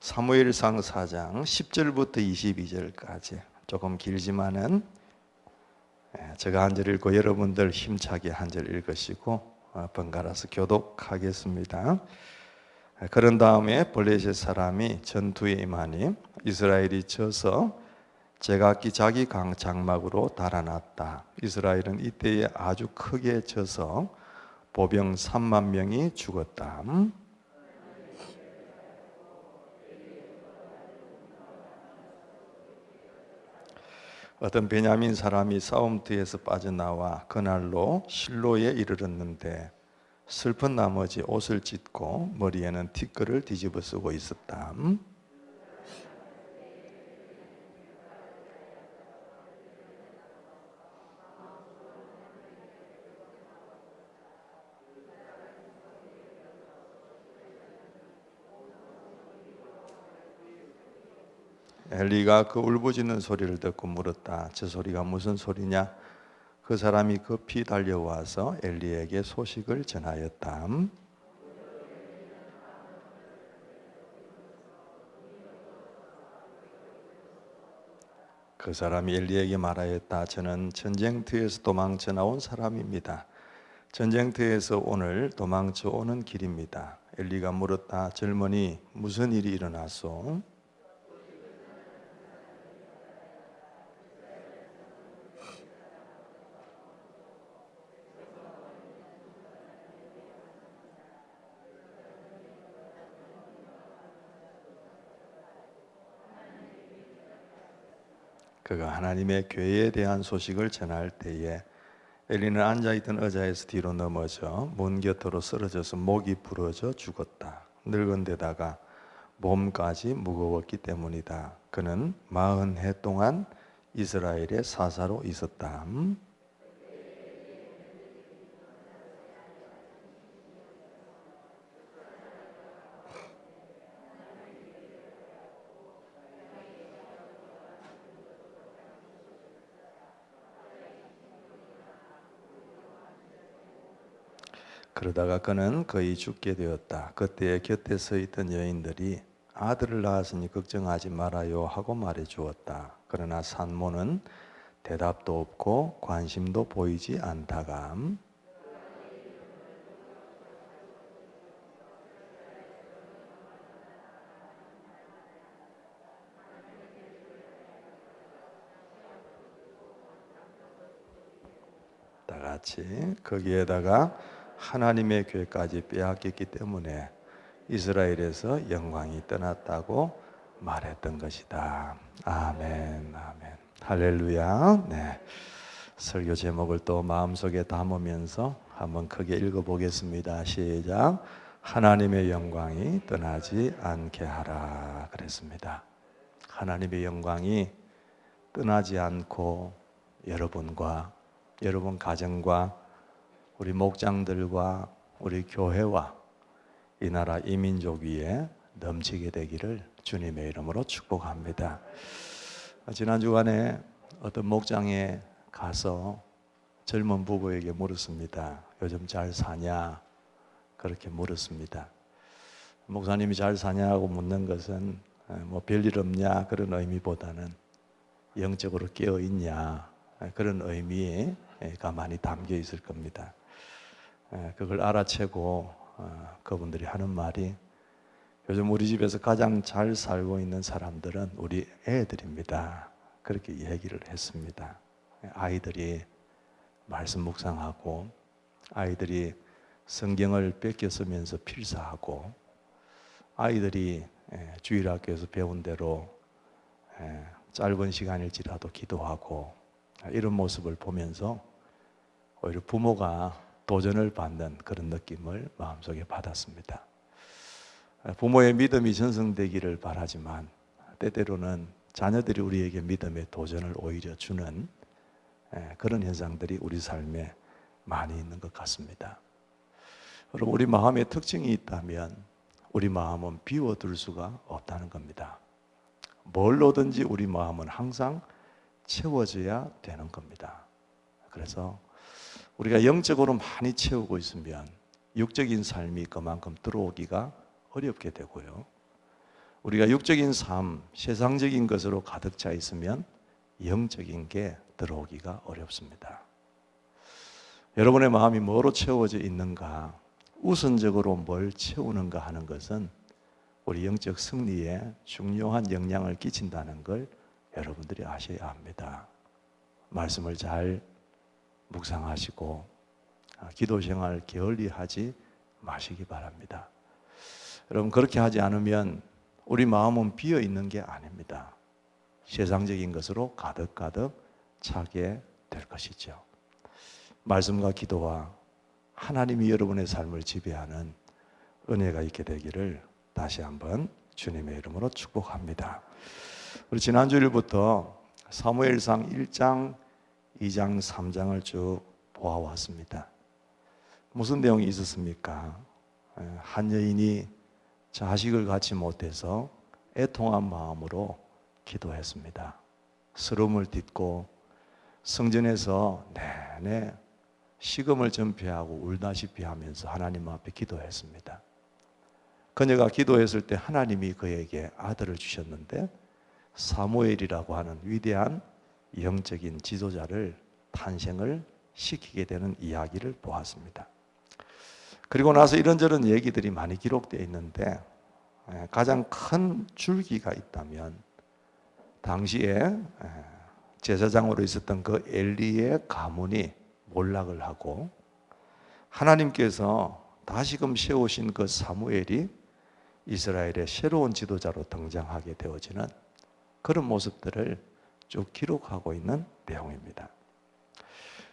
사무엘상 4장 10절부터 22절까지 조금 길지만은 제가 한 절 읽고 여러분들 힘차게 한 절 읽으시고 번갈아서 교독하겠습니다. 그런 다음에 블레셋 사람이 전투에 임하니 이스라엘이 져서 제각기 자기 장막으로 달아났다. 이스라엘은 이때에 아주 크게 져서 보병 3만 명이 죽었다. 어떤 베냐민 사람이 싸움터에서 빠져나와 그날로 실로에 이르렀는데 슬픈 나머지 옷을 찢고 머리에는 티끌을 뒤집어 쓰고 있었다. 엘리가 그 울부짖는 소리를 듣고 물었다. 저 소리가 무슨 소리냐? 그 사람이 급히 달려와서 엘리에게 소식을 전하였다. 그 사람이 엘리에게 말하였다. 저는 전쟁터에서 도망쳐 나온 사람입니다. 전쟁터에서 오늘 도망쳐 오는 길입니다. 엘리가 물었다. 젊은이, 무슨 일이 일어났소? 그가 하나님의 교회에 대한 소식을 전할 때에 엘리는 앉아있던 의자에서 뒤로 넘어져 문 곁으로 쓰러져서 목이 부러져 죽었다. 늙은 데다가 몸까지 무거웠기 때문이다. 그는 40해 동안 이스라엘의 사사로 있었다. 그러다가 그는 거의 죽게 되었다. 그때 곁에 서 있던 여인들이 아들을 낳았으니 걱정하지 말아요 하고 말해 주었다. 그러나 산모는 대답도 없고 관심도 보이지 않다가 다 같이 거기에다가 하나님의 교회까지 빼앗겼기 때문에 이스라엘에서 영광이 떠났다고 말했던 것이다. 아멘, 아멘. 할렐루야. 네. 설교 제목을 또 마음속에 담으면서 한번 크게 읽어보겠습니다. 시작. 하나님의 영광이 떠나지 않게 하라 그랬습니다. 하나님의 영광이 떠나지 않고 여러분과 여러분 가정과 우리 목장들과 우리 교회와 이 나라 이민족 위에 넘치게 되기를 주님의 이름으로 축복합니다. 지난 주간에 어떤 목장에 가서 젊은 부부에게 물었습니다. 요즘 잘 사냐? 그렇게 물었습니다. 목사님이 잘 사냐고 묻는 것은 뭐 별일 없냐 그런 의미보다는 영적으로 깨어 있냐 그런 의미가 많이 담겨 있을 겁니다. 그걸 알아채고 그분들이 하는 말이 요즘 우리 집에서 가장 잘 살고 있는 사람들은 우리 애들입니다. 그렇게 얘기를 했습니다. 아이들이 말씀 묵상하고 아이들이 성경을 뺏겨 쓰면서 필사하고 아이들이 주일학교에서 배운 대로 짧은 시간일지라도 기도하고 이런 모습을 보면서 오히려 부모가 도전을 받는 그런 느낌을 마음속에 받았습니다. 부모의 믿음이 전성되기를 바라지만 때때로는 자녀들이 우리에게 믿음의 도전을 오히려 주는 그런 현상들이 우리 삶에 많이 있는 것 같습니다. 여러분, 우리 마음에 특징이 있다면 우리 마음은 비워둘 수가 없다는 겁니다. 뭘로든지 우리 마음은 항상 채워져야 되는 겁니다. 그래서 우리가 영적으로 많이 채우고 있으면 육적인 삶이 그만큼 들어오기가 어렵게 되고요. 우리가 육적인 삶, 세상적인 것으로 가득 차 있으면 영적인 게 들어오기가 어렵습니다. 여러분의 마음이 뭐로 채워져 있는가, 우선적으로 뭘 채우는가 하는 것은 우리 영적 승리에 중요한 영향을 끼친다는 걸 여러분들이 아셔야 합니다. 말씀을 잘 묵상하시고 기도 생활 게을리하지 마시기 바랍니다. 여러분, 그렇게 하지 않으면 우리 마음은 비어 있는 게 아닙니다. 세상적인 것으로 가득가득 차게 될 것이죠. 말씀과 기도와 하나님이 여러분의 삶을 지배하는 은혜가 있게 되기를 다시 한번 주님의 이름으로 축복합니다. 우리 지난주일부터 사무엘상 1장, 2장, 3장을 쭉 보아왔습니다. 무슨 내용이 있었습니까? 한 여인이 자식을 갖지 못해서 애통한 마음으로 기도했습니다. 스름을 딛고 성전에서 내내 식음을 전폐하고 울다시피 하면서 하나님 앞에 기도했습니다. 그녀가 기도했을 때 하나님이 그에게 아들을 주셨는데 사무엘이라고 하는 위대한 영적인 지도자를 탄생을 시키게 되는 이야기를 보았습니다. 그리고 나서 이런저런 얘기들이 많이 기록되어 있는데 가장 큰 줄기가 있다면 당시에 제사장으로 있었던 그 엘리의 가문이 몰락을 하고 하나님께서 다시금 세우신 그 사무엘이 이스라엘의 새로운 지도자로 등장하게 되어지는 그런 모습들을 쭉 기록하고 있는 내용입니다.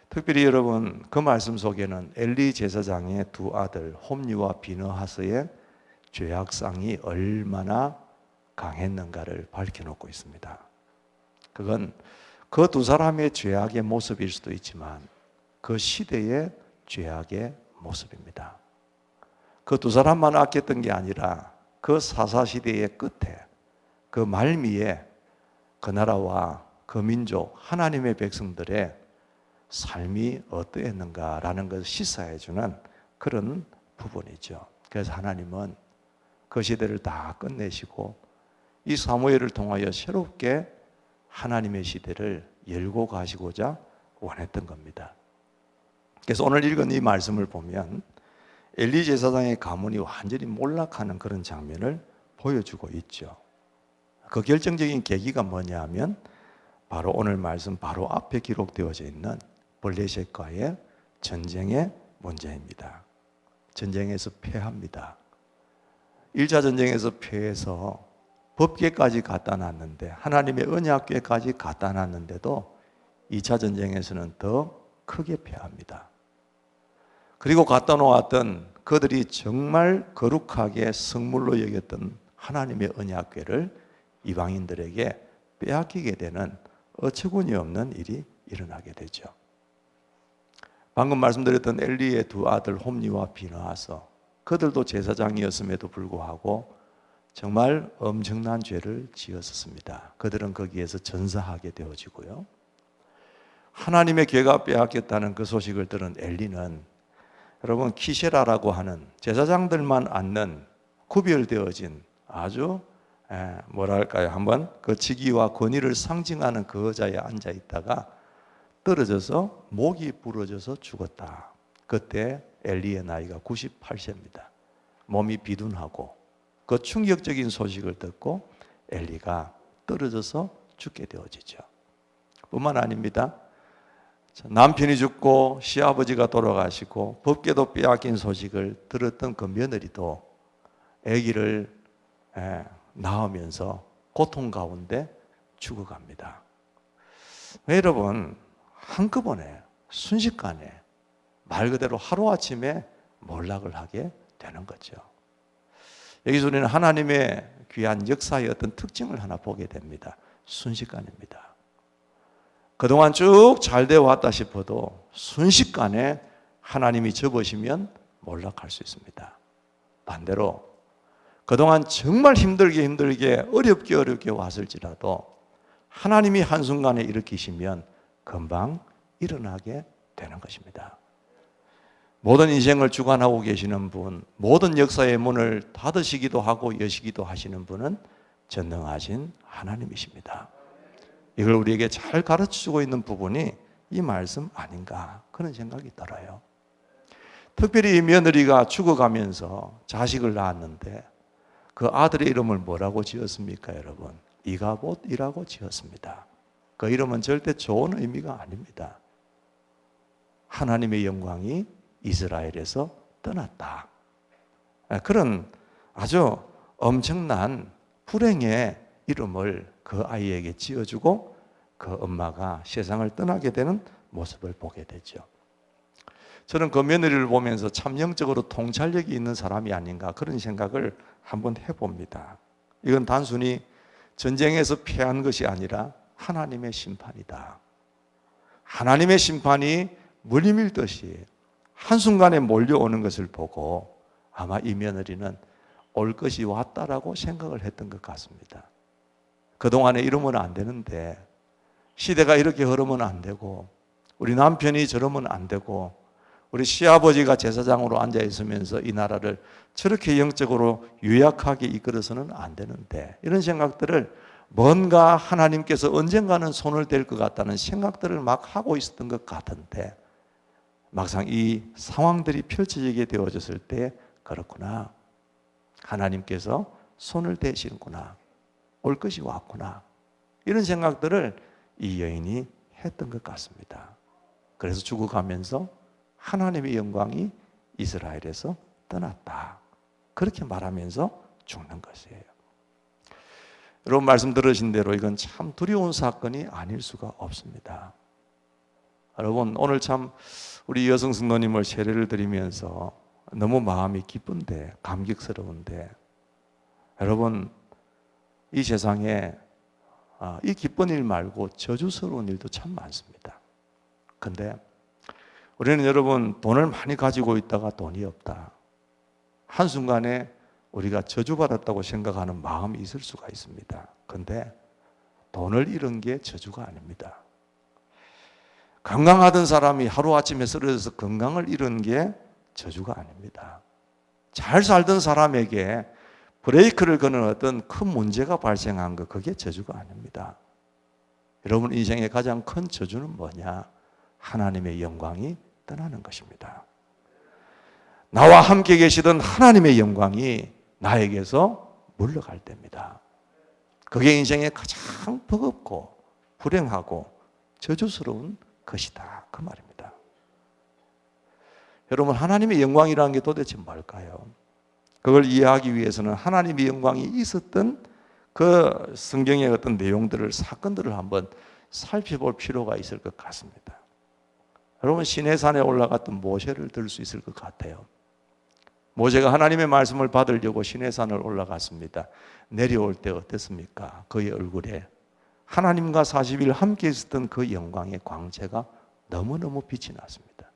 특별히 여러분, 그 말씀 속에는 엘리 제사장의 두 아들 홈리와 비느하스의 죄악상이 얼마나 강했는가를 밝혀놓고 있습니다. 그건 그 두 사람의 죄악의 모습일 수도 있지만 그 시대의 죄악의 모습입니다. 그 두 사람만 아꼈던 게 아니라 그 사사시대의 끝에 그 말미에 그 나라와 그 민족 하나님의 백성들의 삶이 어떠했는가라는 것을 시사해주는 그런 부분이죠. 그래서 하나님은 그 시대를 다 끝내시고 이 사무엘을 통하여 새롭게 하나님의 시대를 열고 가시고자 원했던 겁니다. 그래서 오늘 읽은 이 말씀을 보면 엘리 제사장의 가문이 완전히 몰락하는 그런 장면을 보여주고 있죠. 그 결정적인 계기가 뭐냐 하면 바로 오늘 말씀 바로 앞에 기록되어져 있는 블레셋과의 전쟁의 문제입니다. 전쟁에서 패합니다. 1차 전쟁에서 패해서 법궤까지 갖다 놨는데 하나님의 언약궤까지 갖다 놨는데도 2차 전쟁에서는 더 크게 패합니다. 그리고 갖다 놓았던 그들이 정말 거룩하게 성물로 여겼던 하나님의 언약궤를 이방인들에게 빼앗기게 되는 어처구니 없는 일이 일어나게 되죠. 방금 말씀드렸던 엘리의 두 아들 홈리와 비느하스, 그들도 제사장이었음에도 불구하고 정말 엄청난 죄를 지었었습니다. 그들은 거기에서 전사하게 되어지고요. 하나님의 궤가 빼앗겼다는 그 소식을 들은 엘리는 여러분 키세라라고 하는 제사장들만 앉는 구별되어진 아주 뭐랄까요, 한번 그 직위와 권위를 상징하는 그 의자에 앉아 있다가 떨어져서 목이 부러져서 죽었다. 그때 엘리의 나이가 98세입니다. 몸이 비둔하고 그 충격적인 소식을 듣고 엘리가 떨어져서 죽게 되어지죠. 뿐만 아닙니다. 남편이 죽고 시아버지가 돌아가시고 법궤도 빼앗긴 소식을 들었던 그 며느리도 아기를 낳으면서 고통 가운데 죽어갑니다. 여러분, 한꺼번에 순식간에 말 그대로 하루아침에 몰락을 하게 되는 거죠. 여기서 우리는 하나님의 귀한 역사의 어떤 특징을 하나 보게 됩니다. 순식간입니다. 그동안 쭉 잘 되어 왔다 싶어도 순식간에 하나님이 접으시면 몰락할 수 있습니다. 반대로 그동안 정말 힘들게 어렵게 왔을지라도 하나님이 한순간에 일으키시면 금방 일어나게 되는 것입니다. 모든 인생을 주관하고 계시는 분, 모든 역사의 문을 닫으시기도 하고 여시기도 하시는 분은 전능하신 하나님이십니다. 이걸 우리에게 잘 가르쳐주고 있는 부분이 이 말씀 아닌가 그런 생각이 들어요. 특별히 이 며느리가 죽어가면서 자식을 낳았는데 그 아들의 이름을 뭐라고 지었습니까, 여러분? 이가봇이라고 지었습니다. 그 이름은 절대 좋은 의미가 아닙니다. 하나님의 영광이 이스라엘에서 떠났다. 그런 아주 엄청난 불행의 이름을 그 아이에게 지어주고 그 엄마가 세상을 떠나게 되는 모습을 보게 되죠. 저는 그 며느리를 보면서 참 영적으로 통찰력이 있는 사람이 아닌가 그런 생각을 한번 해봅니다. 이건 단순히 전쟁에서 패한 것이 아니라 하나님의 심판이다. 하나님의 심판이 물밀듯이 한순간에 몰려오는 것을 보고 아마 이 며느리는 올 것이 왔다라고 생각을 했던 것 같습니다. 그동안에 이러면 안 되는데, 시대가 이렇게 흐르면 안 되고, 우리 남편이 저러면 안 되고, 우리 시아버지가 제사장으로 앉아 있으면서 이 나라를 저렇게 영적으로 유약하게 이끌어서는 안 되는데, 이런 생각들을 뭔가 하나님께서 언젠가는 손을 댈 것 같다는 생각들을 막 하고 있었던 것 같은데, 막상 이 상황들이 펼쳐지게 되어졌을 때 그렇구나, 하나님께서 손을 대시는구나, 올 것이 왔구나, 이런 생각들을 이 여인이 했던 것 같습니다. 그래서 죽어가면서 하나님의 영광이 이스라엘에서 떠났다, 그렇게 말하면서 죽는 것이에요. 여러분 말씀 들으신 대로 이건 참 두려운 사건이 아닐 수가 없습니다. 여러분 오늘 참 우리 여성 성도님을 세례를 드리면서 너무 마음이 기쁜데, 감격스러운데, 여러분 이 세상에 이 기쁜 일 말고 저주스러운 일도 참 많습니다. 근데 우리는 여러분 돈을 많이 가지고 있다가 돈이 없다, 한순간에 우리가 저주받았다고 생각하는 마음이 있을 수가 있습니다. 근데 돈을 잃은 게 저주가 아닙니다. 건강하던 사람이 하루아침에 쓰러져서 건강을 잃은 게 저주가 아닙니다. 잘 살던 사람에게 브레이크를 거는 어떤 큰 문제가 발생한 것, 그게 저주가 아닙니다. 여러분 인생의 가장 큰 저주는 뭐냐? 하나님의 영광이 떠나는 것입니다. 나와 함께 계시던 하나님의 영광이 나에게서 물러갈 때입니다. 그게 인생의 가장 버겁고 불행하고 저주스러운 것이다, 그 말입니다. 여러분 하나님의 영광이라는 게 도대체 뭘까요? 그걸 이해하기 위해서는 하나님의 영광이 있었던 그 성경의 어떤 내용들을, 사건들을 한번 살펴볼 필요가 있을 것 같습니다. 여러분 시내산에 올라갔던 모세를 들 수 있을 것 같아요. 모세가 하나님의 말씀을 받으려고 시내산을 올라갔습니다. 내려올 때 어땠습니까? 그의 얼굴에 하나님과 40일 함께 있었던 그 영광의 광채가 너무너무 빛이 났습니다.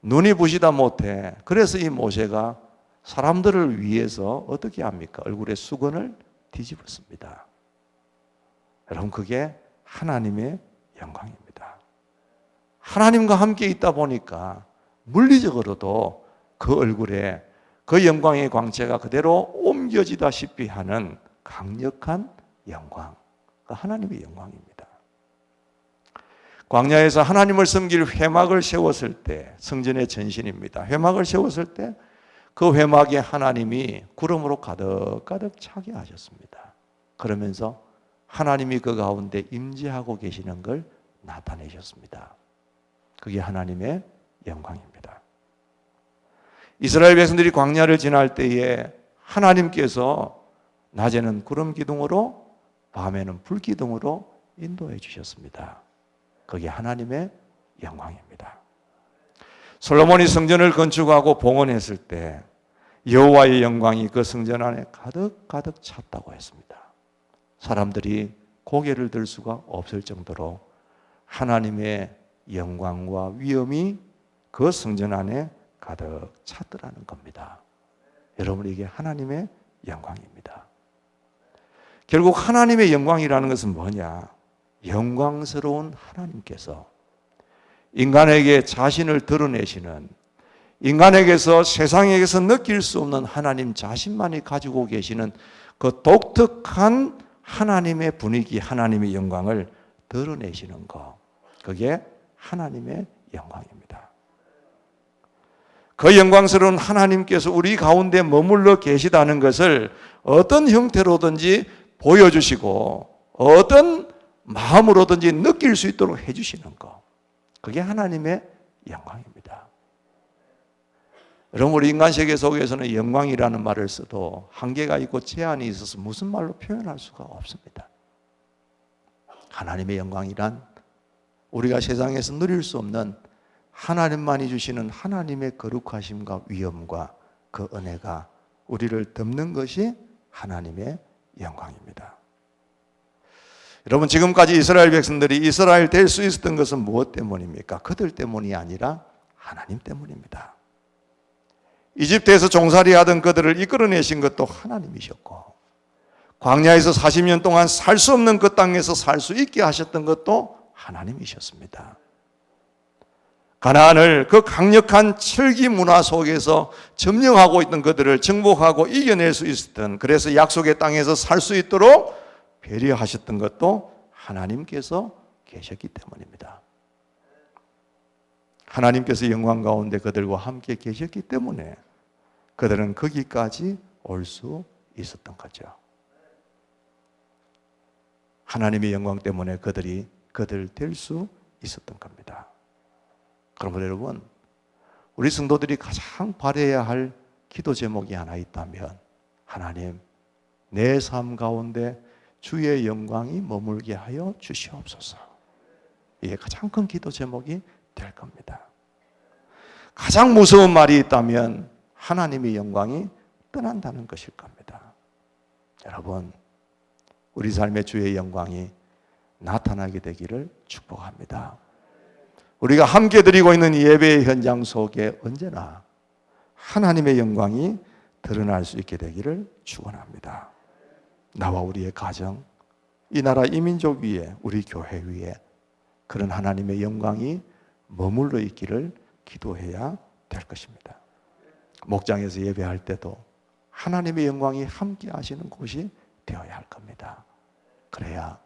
눈이 부시다 못해 그래서 이 모세가 사람들을 위해서 어떻게 합니까? 얼굴에 수건을 뒤집었습니다. 여러분 그게 하나님의 영광입니다. 하나님과 함께 있다 보니까 물리적으로도 그 얼굴에 그 영광의 광채가 그대로 옮겨지다시피 하는 강력한 영광, 하나님의 영광입니다. 광야에서 하나님을 섬길 회막을 세웠을 때, 성전의 전신입니다. 회막을 세웠을 때 그 회막에 하나님이 구름으로 가득가득 차게 하셨습니다. 그러면서 하나님이 그 가운데 임재하고 계시는 걸 나타내셨습니다. 그게 하나님의 영광입니다. 이스라엘 백성들이 광야를 지날 때에 하나님께서 낮에는 구름 기둥으로, 밤에는 불 기둥으로 인도해 주셨습니다. 그게 하나님의 영광입니다. 솔로몬이 성전을 건축하고 봉헌했을 때 여호와의 영광이 그 성전 안에 가득가득 찼다고 했습니다. 사람들이 고개를 들 수가 없을 정도로 하나님의 영광과 위엄이 그 성전 안에 가득 찼더라는 겁니다. 여러분 이게 하나님의 영광입니다. 결국 하나님의 영광이라는 것은 뭐냐? 영광스러운 하나님께서 인간에게 자신을 드러내시는, 인간에게서 세상에게서 느낄 수 없는 하나님 자신만이 가지고 계시는 그 독특한 하나님의 분위기, 하나님의 영광을 드러내시는 것, 그게 하나님의 영광입니다. 그 영광스러운 하나님께서 우리 가운데 머물러 계시다는 것을 어떤 형태로든지 보여주시고 어떤 마음으로든지 느낄 수 있도록 해주시는 것, 그게 하나님의 영광입니다. 여러분, 우리 인간 세계 속에서는 영광이라는 말을 써도 한계가 있고 제한이 있어서 무슨 말로 표현할 수가 없습니다. 하나님의 영광이란 우리가 세상에서 누릴 수 없는 하나님만이 주시는 하나님의 거룩하심과 위엄과 그 은혜가 우리를 덮는 것이 하나님의 영광입니다. 여러분, 지금까지 이스라엘 백성들이 이스라엘 될 수 있었던 것은 무엇 때문입니까? 그들 때문이 아니라 하나님 때문입니다. 이집트에서 종살이 하던 그들을 이끌어내신 것도 하나님이셨고, 광야에서 40년 동안 살 수 없는 그 땅에서 살 수 있게 하셨던 것도 하나님이셨습니다. 가나안을 그 강력한 철기 문화 속에서 점령하고 있던 그들을 정복하고 이겨낼 수 있었던, 그래서 약속의 땅에서 살 수 있도록 배려하셨던 것도 하나님께서 계셨기 때문입니다. 하나님께서 영광 가운데 그들과 함께 계셨기 때문에 그들은 거기까지 올 수 있었던 거죠. 하나님의 영광 때문에 그들 될 수 있었던 겁니다. 그러므로 여러분, 우리 성도들이 가장 바라야 할 기도 제목이 하나 있다면, 하나님, 내 삶 가운데 주의 영광이 머물게 하여 주시옵소서. 이게 가장 큰 기도 제목이 될 겁니다. 가장 무서운 말이 있다면 하나님의 영광이 떠난다는 것일 겁니다. 여러분, 우리 삶의 주의 영광이 나타나게 되기를 축복합니다. 우리가 함께 드리고 있는 예배의 현장 속에 언제나 하나님의 영광이 드러날 수 있게 되기를 축원합니다. 나와 우리의 가정, 이 나라 이 민족 위에, 우리 교회 위에 그런 하나님의 영광이 머물러 있기를 기도해야 될 것입니다. 목장에서 예배할 때도 하나님의 영광이 함께 하시는 곳이 되어야 할 겁니다. 그래야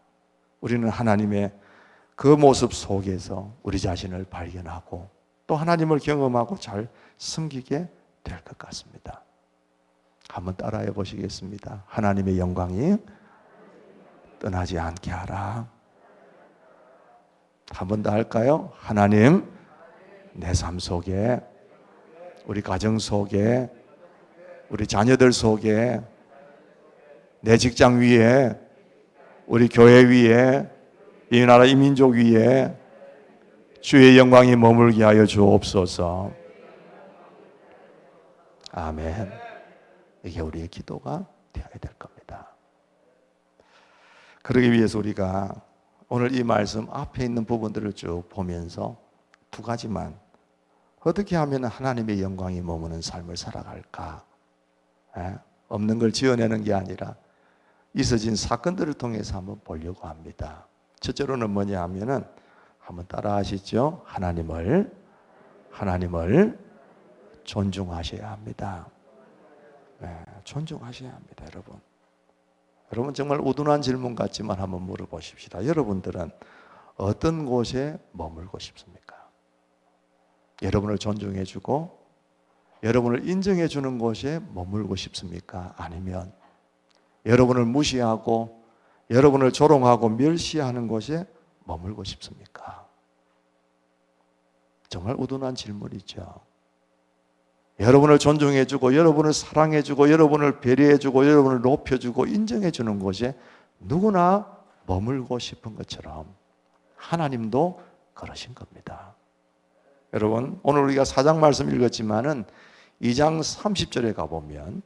우리는 하나님의 그 모습 속에서 우리 자신을 발견하고 또 하나님을 경험하고 잘 섬기게 될 것 같습니다. 한번 따라해 보시겠습니다. 하나님의 영광이 떠나지 않게 하라. 한 번 더 할까요? 하나님, 내 삶 속에, 우리 가정 속에, 우리 자녀들 속에, 내 직장 위에, 우리 교회 위에, 이 나라 이 민족 위에 주의 영광이 머물게 하여 주옵소서. 아멘. 이게 우리의 기도가 되어야 될 겁니다. 그러기 위해서 우리가 오늘 이 말씀 앞에 있는 부분들을 쭉 보면서 두 가지만, 어떻게 하면 하나님의 영광이 머무는 삶을 살아갈까? 없는 걸 지어내는 게 아니라 있어진 사건들을 통해서 한번 보려고 합니다. 첫째로는 뭐냐 하면은, 한번 따라 하시죠. 하나님을 존중하셔야 합니다. 존중하셔야 합니다, 여러분. 여러분, 정말 우둔한 질문 같지만 한번 물어보십시다. 여러분들은 어떤 곳에 머물고 싶습니까? 여러분을 존중해주고 여러분을 인정해주는 곳에 머물고 싶습니까? 아니면 여러분을 무시하고 여러분을 조롱하고 멸시하는 곳에 머물고 싶습니까? 정말 우둔한 질문이죠. 여러분을 존중해주고 여러분을 사랑해주고 여러분을 배려해주고 여러분을 높여주고 인정해주는 곳에 누구나 머물고 싶은 것처럼 하나님도 그러신 겁니다. 여러분, 오늘 우리가 4장 말씀 읽었지만은 2장 30절에 가보면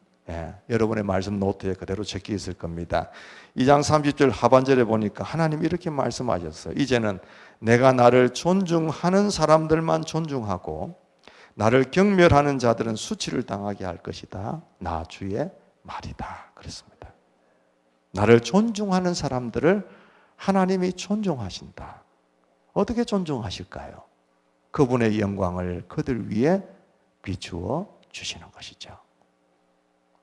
여러분의 말씀 노트에 그대로 적혀 있을 겁니다. 2장 30절 하반절에 보니까 하나님 이렇게 말씀하셨어요. 이제는 내가 나를 존중하는 사람들만 존중하고 나를 경멸하는 자들은 수치를 당하게 할 것이다. 나 주의 말이다. 그랬습니다. 나를 존중하는 사람들을 하나님이 존중하신다. 어떻게 존중하실까요? 그분의 영광을 그들 위에 비추어 주시는 것이죠.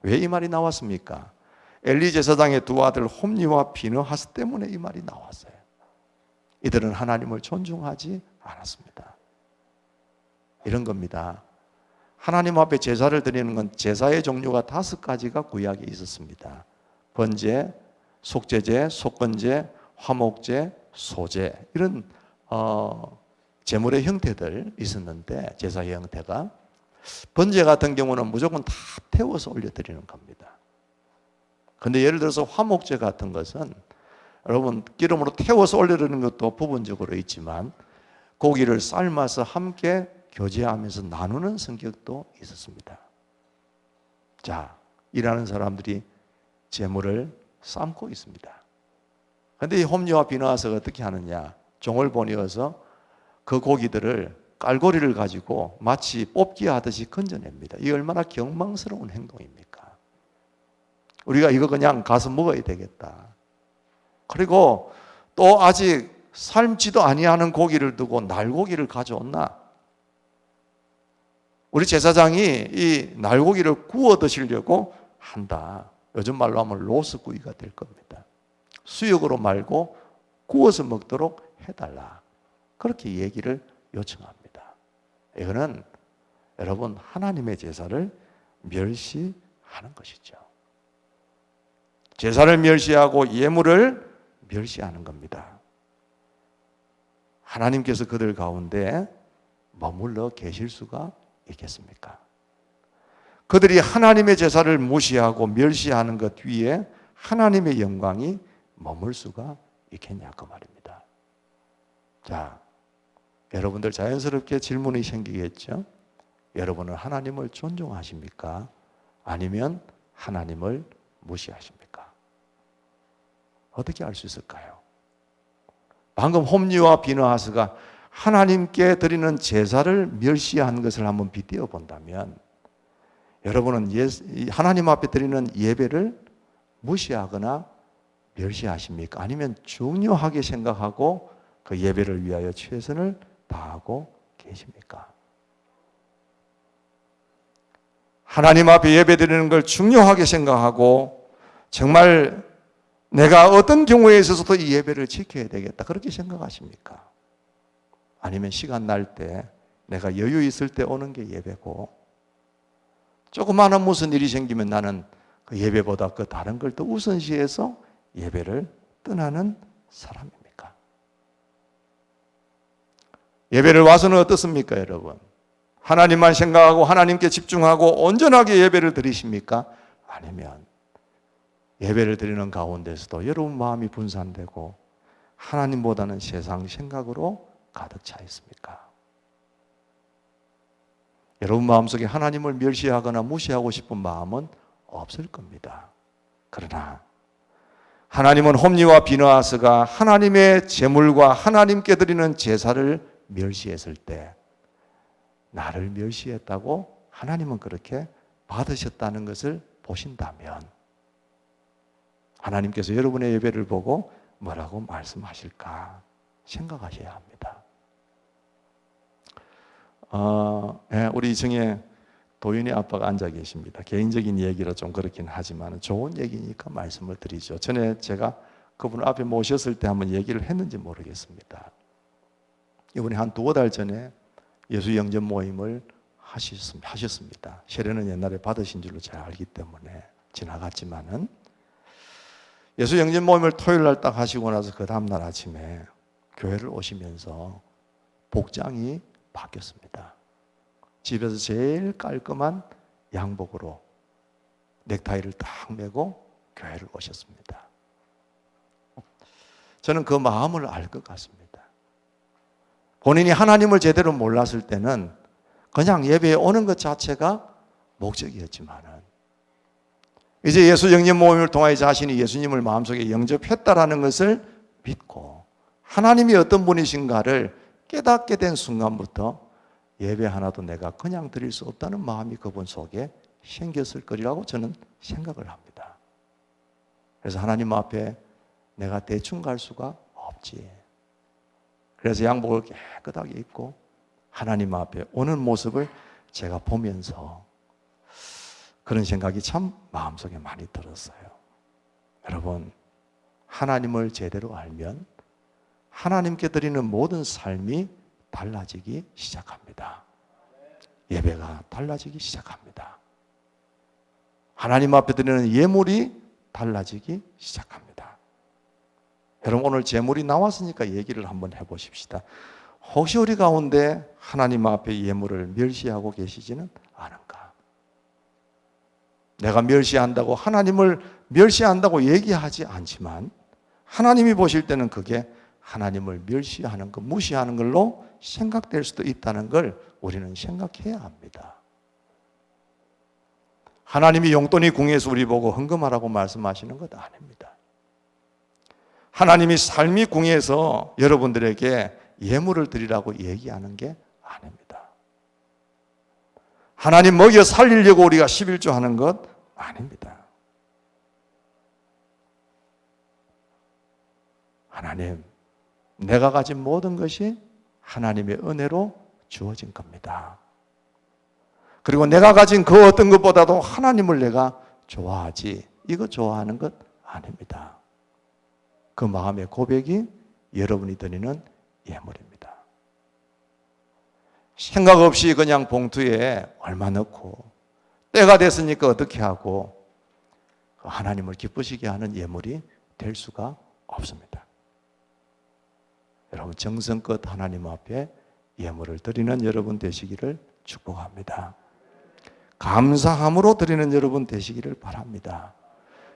왜 이 말이 나왔습니까? 엘리 제사장의 두 아들 홈리와 비느하스 때문에 이 말이 나왔어요. 이들은 하나님을 존중하지 않았습니다. 이런 겁니다. 하나님 앞에 제사를 드리는 건 제사의 종류가 5가지가 구약에 있었습니다. 번제, 속죄제, 속건제, 화목제, 소제, 이런 제물의 형태들 있었는데, 제사의 형태가 번제 같은 경우는 무조건 다 태워서 올려드리는 겁니다. 근데 예를 들어서 화목제 같은 것은 여러분 기름으로 태워서 올려드리는 것도 부분적으로 있지만 고기를 삶아서 함께 교제하면서 나누는 성격도 있었습니다. 자, 일하는 사람들이 제물을 삶고 있습니다. 그런데 이 홈리와 비느하스가 어떻게 하느냐? 종을 보내어서 그 고기들을 깔고리를 가지고 마치 뽑기 하듯이 건져냅니다. 이게 얼마나 경망스러운 행동입니까? 우리가 이거 그냥 가서 먹어야 되겠다. 그리고 또 아직 삶지도 아니하는 고기를 두고 날고기를 가져왔나? 우리 제사장이 이 날고기를 구워 드시려고 한다. 요즘 말로 하면 로스구이가 될 겁니다. 수육으로 말고 구워서 먹도록 해달라. 그렇게 얘기를 요청합니다. 이거는 여러분 하나님의 제사를 멸시하는 것이죠. 제사를 멸시하고 예물을 멸시하는 겁니다. 하나님께서 그들 가운데 머물러 계실 수가 있겠습니까? 그들이 하나님의 제사를 무시하고 멸시하는 것 위에 하나님의 영광이 머물 수가 있겠냐 그 말입니다. 자, 여러분들 자연스럽게 질문이 생기겠죠? 여러분은 하나님을 존중하십니까? 아니면 하나님을 무시하십니까? 어떻게 알 수 있을까요? 방금 홈리와 비느하스가 하나님께 드리는 제사를 멸시한 것을 한번 빗대어 본다면 여러분은 하나님 앞에 드리는 예배를 무시하거나 멸시하십니까? 아니면 중요하게 생각하고 그 예배를 위하여 최선을 다하고 계십니까? 하나님 앞에 예배 드리는 걸 중요하게 생각하고 정말 내가 어떤 경우에 있어서도 이 예배를 지켜야 되겠다 그렇게 생각하십니까? 아니면 시간 날 때 내가 여유 있을 때 오는 게 예배고 조그마한 무슨 일이 생기면 나는 그 예배보다 그 다른 걸 더 우선시해서 예배를 떠나는 사람입니까? 예배를 와서는 어떻습니까, 여러분? 하나님만 생각하고 하나님께 집중하고 온전하게 예배를 드리십니까? 아니면 예배를 드리는 가운데서도 여러분 마음이 분산되고 하나님보다는 세상 생각으로 가득 차 있습니까? 여러분 마음속에 하나님을 멸시하거나 무시하고 싶은 마음은 없을 겁니다. 그러나 하나님은 홈리와 비느하스가 하나님의 제물과 하나님께 드리는 제사를 멸시했을 때 나를 멸시했다고 하나님은 그렇게 받으셨다는 것을 보신다면 하나님께서 여러분의 예배를 보고 뭐라고 말씀하실까 생각하셔야 합니다. 우리 중에 도윤이 아빠가 앉아 계십니다. 개인적인 얘기라 좀 그렇긴 하지만 좋은 얘기니까 말씀을 드리죠. 전에 제가 그분 앞에 모셨을 때 한번 얘기를 했는지 모르겠습니다. 이번에 한 2달 전에 예수 영접 모임을 하셨습니다. 세례는 옛날에 받으신 줄로 잘 알기 때문에 지나갔지만은 예수 영접 모임을 토요일 날 딱 하시고 나서 그 다음날 아침에 교회를 오시면서 복장이 바뀌었습니다. 집에서 제일 깔끔한 양복으로 넥타이를 딱 메고 교회를 오셨습니다. 저는 그 마음을 알 것 같습니다. 본인이 하나님을 제대로 몰랐을 때는 그냥 예배에 오는 것 자체가 목적이었지만은 이제 예수 영접 모임을 통하여 자신이 예수님을 마음속에 영접했다라는 것을 믿고 하나님이 어떤 분이신가를 깨닫게 된 순간부터 예배 하나도 내가 그냥 드릴 수 없다는 마음이 그분 속에 생겼을 거리라고 저는 생각을 합니다. 그래서 하나님 앞에 내가 대충 갈 수가 없지. 그래서 양복을 깨끗하게 입고 하나님 앞에 오는 모습을 제가 보면서 그런 생각이 참 마음속에 많이 들었어요. 여러분, 하나님을 제대로 알면 하나님께 드리는 모든 삶이 달라지기 시작합니다. 예배가 달라지기 시작합니다. 하나님 앞에 드리는 예물이 달라지기 시작합니다. 여러분, 오늘 제물이 나왔으니까 얘기를 한번 해보십시다. 혹시 우리 가운데 하나님 앞에 예물을 멸시하고 계시지는 않은가? 내가 멸시한다고 하나님을 멸시한다고 얘기하지 않지만 하나님이 보실 때는 그게 하나님을 멸시하는 것, 무시하는 걸로 생각될 수도 있다는 걸 우리는 생각해야 합니다. 하나님이 용돈이 궁해서 우리 보고 헌금하라고 말씀하시는 것 아닙니다. 하나님이 삶이 궁해서 여러분들에게 예물을 드리라고 얘기하는 게 아닙니다. 하나님 먹여 살리려고 우리가 11조 하는 것 아닙니다. 하나님, 내가 가진 모든 것이 하나님의 은혜로 주어진 겁니다. 그리고 내가 가진 그 어떤 것보다도 하나님을 내가 좋아하지, 이거 좋아하는 것 아닙니다. 그 마음의 고백이 여러분이 드리는 예물입니다. 생각 없이 그냥 봉투에 얼마 넣고 때가 됐으니까 어떻게 하고 하나님을 기쁘시게 하는 예물이 될 수가 없습니다. 여러분, 정성껏 하나님 앞에 예물을 드리는 여러분 되시기를 축복합니다. 감사함으로 드리는 여러분 되시기를 바랍니다.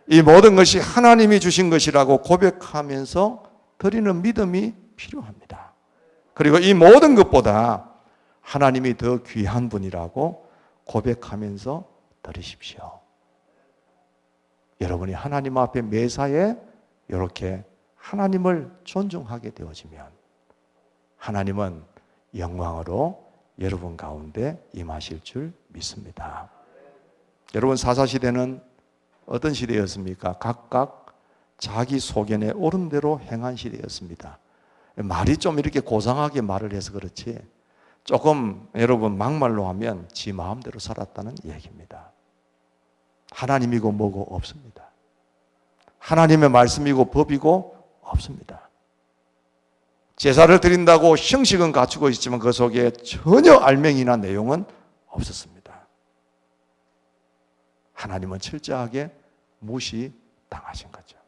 이 모든 것이 하나님이 주신 것이라고 고백하면서 드리는 믿음이 필요합니다. 그리고 이 모든 것보다 하나님이 더 귀한 분이라고 고백하면서 드리십시오. 여러분이 하나님 앞에 매사에 이렇게 하나님을 존중하게 되어지면 하나님은 영광으로 여러분 가운데 임하실 줄 믿습니다. 여러분, 사사시대는 어떤 시대였습니까? 각각 자기 소견에 옳은 대로 행한 시대였습니다. 말이 좀 이렇게 고상하게 말을 해서 그렇지 조금 여러분 막말로 하면 지 마음대로 살았다는 얘기입니다. 하나님이고 뭐고 없습니다. 하나님의 말씀이고 법이고 없습니다. 제사를 드린다고 형식은 갖추고 있지만 그 속에 전혀 알맹이나 내용은 없었습니다. 하나님은 철저하게 무시당하신 거죠.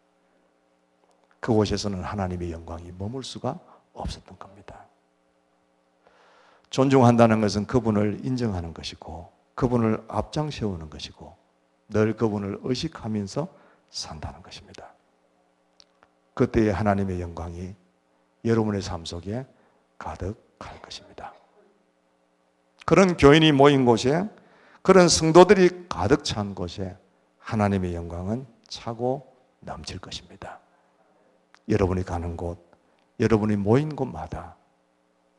그곳에서는 하나님의 영광이 머물 수가 없었던 겁니다. 존중한다는 것은 그분을 인정하는 것이고 그분을 앞장 세우는 것이고 늘 그분을 의식하면서 산다는 것입니다. 그때의 하나님의 영광이 여러분의 삶 속에 가득할 것입니다. 그런 교인이 모인 곳에, 그런 성도들이 가득 찬 곳에 하나님의 영광은 차고 넘칠 것입니다. 여러분이 가는 곳, 여러분이 모인 곳마다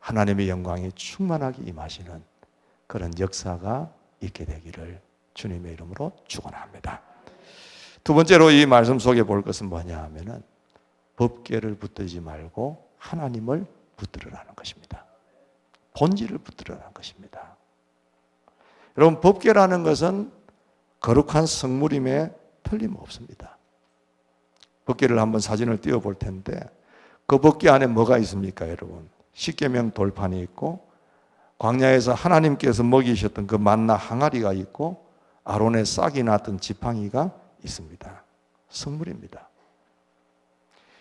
하나님의 영광이 충만하게 임하시는 그런 역사가 있게 되기를 주님의 이름으로 축원합니다. 두 번째로 이 말씀 속에 볼 것은 뭐냐 하면은 법궤를 붙들지 말고 하나님을 붙들으라는 것입니다. 본질을 붙들으라는 것입니다. 여러분, 법궤라는 것은 거룩한 성물임에 틀림없습니다. 법궤를 한번 사진을 띄워 볼 텐데 그 법궤 안에 뭐가 있습니까, 여러분? 십계명 돌판이 있고 광야에서 하나님께서 먹이셨던 그 만나 항아리가 있고 아론의 싹이 났던 지팡이가 있습니다. 성물입니다.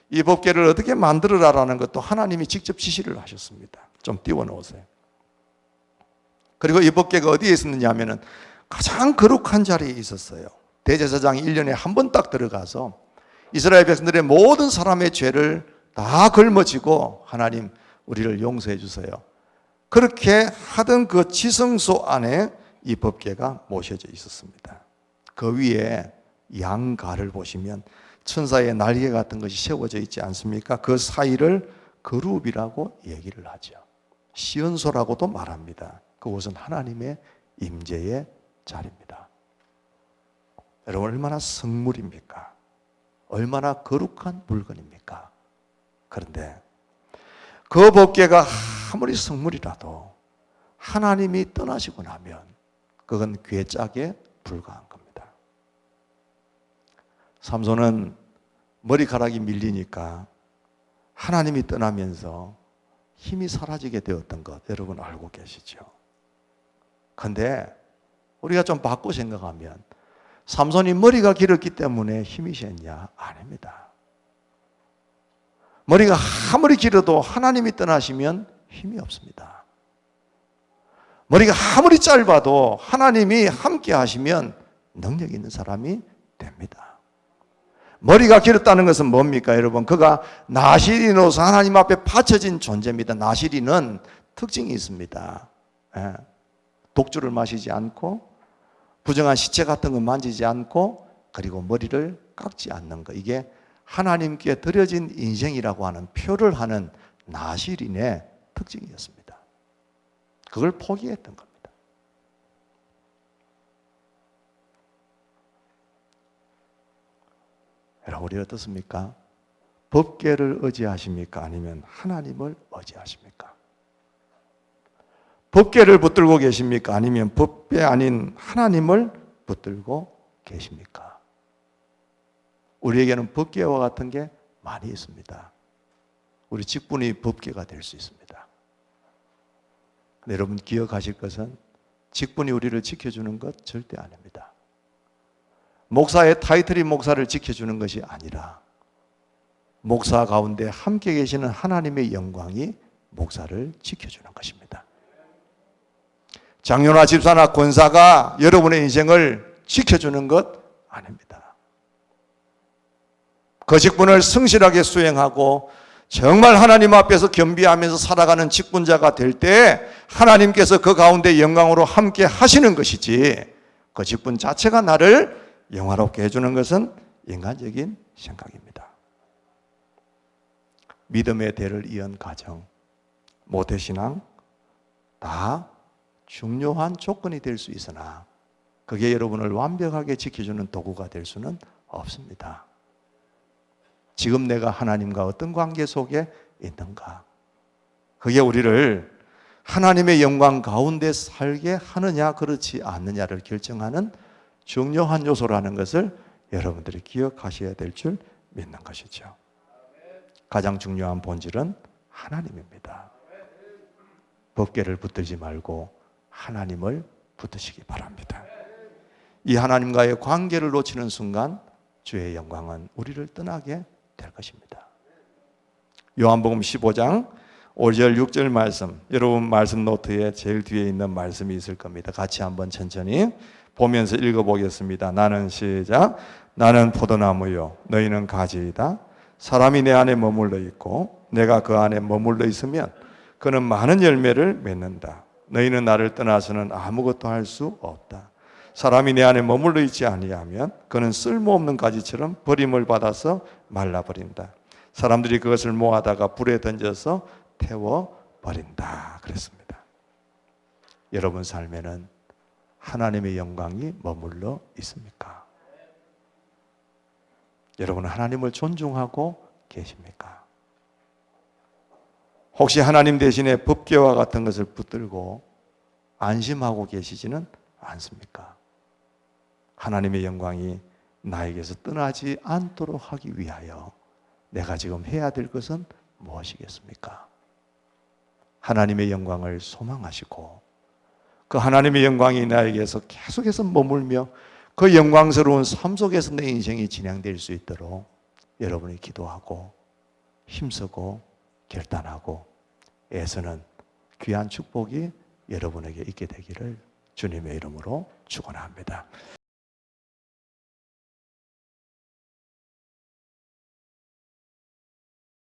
이 법궤를 어떻게 만들어라라는 것도 하나님이 직접 지시를 하셨습니다. 좀 띄워 놓으세요. 그리고 이 법궤가 어디에 있었느냐 하면은 가장 거룩한 자리에 있었어요. 대제사장이 1년에 한 번 딱 들어가서 이스라엘 백성들의 모든 사람의 죄를 다 걸머지고 하나님 우리를 용서해 주세요. 그렇게 하던 그 지성소 안에 이 법궤가 모셔져 있었습니다. 그 위에 양갈을 보시면 천사의 날개 같은 것이 세워져 있지 않습니까? 그 사이를 거룹이라고 얘기를 하죠. 시온소라고도 말합니다. 그곳은 하나님의 임재의 자리입니다. 여러분, 얼마나 성물입니까? 얼마나 거룩한 물건입니까? 그런데 그 법궤가 아무리 성물이라도 하나님이 떠나시고 나면 그건 괴짝에 불과한 겁니다. 삼손은 머리카락이 밀리니까 하나님이 떠나면서 힘이 사라지게 되었던 것 여러분 알고 계시죠? 그런데 우리가 좀 바꿔 생각하면 삼손이 머리가 길었기 때문에 힘이 셌냐? 아닙니다. 머리가 아무리 길어도 하나님이 떠나시면 힘이 없습니다. 머리가 아무리 짧아도 하나님이 함께 하시면 능력 있는 사람이 됩니다. 머리가 길었다는 것은 뭡니까, 여러분? 그가 나시린으로서 하나님 앞에 바쳐진 존재입니다. 나시린은 특징이 있습니다. 독주를 마시지 않고 부정한 시체 같은 거 만지지 않고 그리고 머리를 깎지 않는 것. 이게 하나님께 드려진 인생이라고 하는 표를 하는 나시린의 특징이었습니다. 그걸 포기했던 겁니다. 여러분, 우리 어떻습니까? 법궤를 의지하십니까? 아니면 하나님을 의지하십니까? 법궤를 붙들고 계십니까? 아니면 법궤 아닌 하나님을 붙들고 계십니까? 우리에게는 법궤와 같은 게 많이 있습니다. 우리 직분이 법궤가 될 수 있습니다. 근데 여러분 기억하실 것은 직분이 우리를 지켜주는 것 절대 아닙니다. 목사의 타이틀이 목사를 지켜주는 것이 아니라 목사 가운데 함께 계시는 하나님의 영광이 목사를 지켜주는 것입니다. 장로나 집사나 권사가 여러분의 인생을 지켜주는 것 아닙니다. 그 직분을 성실하게 수행하고 정말 하나님 앞에서 겸비하면서 살아가는 직분자가 될 때 하나님께서 그 가운데 영광으로 함께 하시는 것이지 그 직분 자체가 나를 영화롭게 해주는 것은 인간적인 생각입니다. 믿음의 대를 이은 가정, 모태신앙 다 중요한 조건이 될 수 있으나 그게 여러분을 완벽하게 지켜주는 도구가 될 수는 없습니다. 지금 내가 하나님과 어떤 관계 속에 있는가? 그게 우리를 하나님의 영광 가운데 살게 하느냐 그렇지 않느냐를 결정하는 중요한 요소라는 것을 여러분들이 기억하셔야 될 줄 믿는 것이죠. 가장 중요한 본질은 하나님입니다. 법궤를 붙들지 말고 하나님을 붙드시기 바랍니다. 이 하나님과의 관계를 놓치는 순간 주의 영광은 우리를 떠나게 될 것입니다. 요한복음 15장 5절 6절 말씀, 여러분 말씀 노트에 제일 뒤에 있는 말씀이 있을 겁니다. 같이 한번 천천히 보면서 읽어보겠습니다. 나는 시작. 나는 포도나무요 너희는 가지이다. 사람이 내 안에 머물러 있고 내가 그 안에 머물러 있으면 그는 많은 열매를 맺는다. 너희는 나를 떠나서는 아무것도 할 수 없다. 사람이 내 안에 머물러 있지 아니하면 그는 쓸모없는 가지처럼 버림을 받아서 말라버린다. 사람들이 그것을 모아다가 불에 던져서 태워버린다. 그랬습니다. 여러분 삶에는 하나님의 영광이 머물러 있습니까? 여러분은 하나님을 존중하고 계십니까? 혹시 하나님 대신에 법궤와 같은 것을 붙들고 안심하고 계시지는 않습니까? 하나님의 영광이 나에게서 떠나지 않도록 하기 위하여 내가 지금 해야 될 것은 무엇이겠습니까? 하나님의 영광을 소망하시고 그 하나님의 영광이 나에게서 계속해서 머물며 그 영광스러운 삶 속에서 내 인생이 진행될 수 있도록 여러분이 기도하고 힘쓰고 결단하고 애쓰는 귀한 축복이 여러분에게 있게 되기를 주님의 이름으로 축원합니다.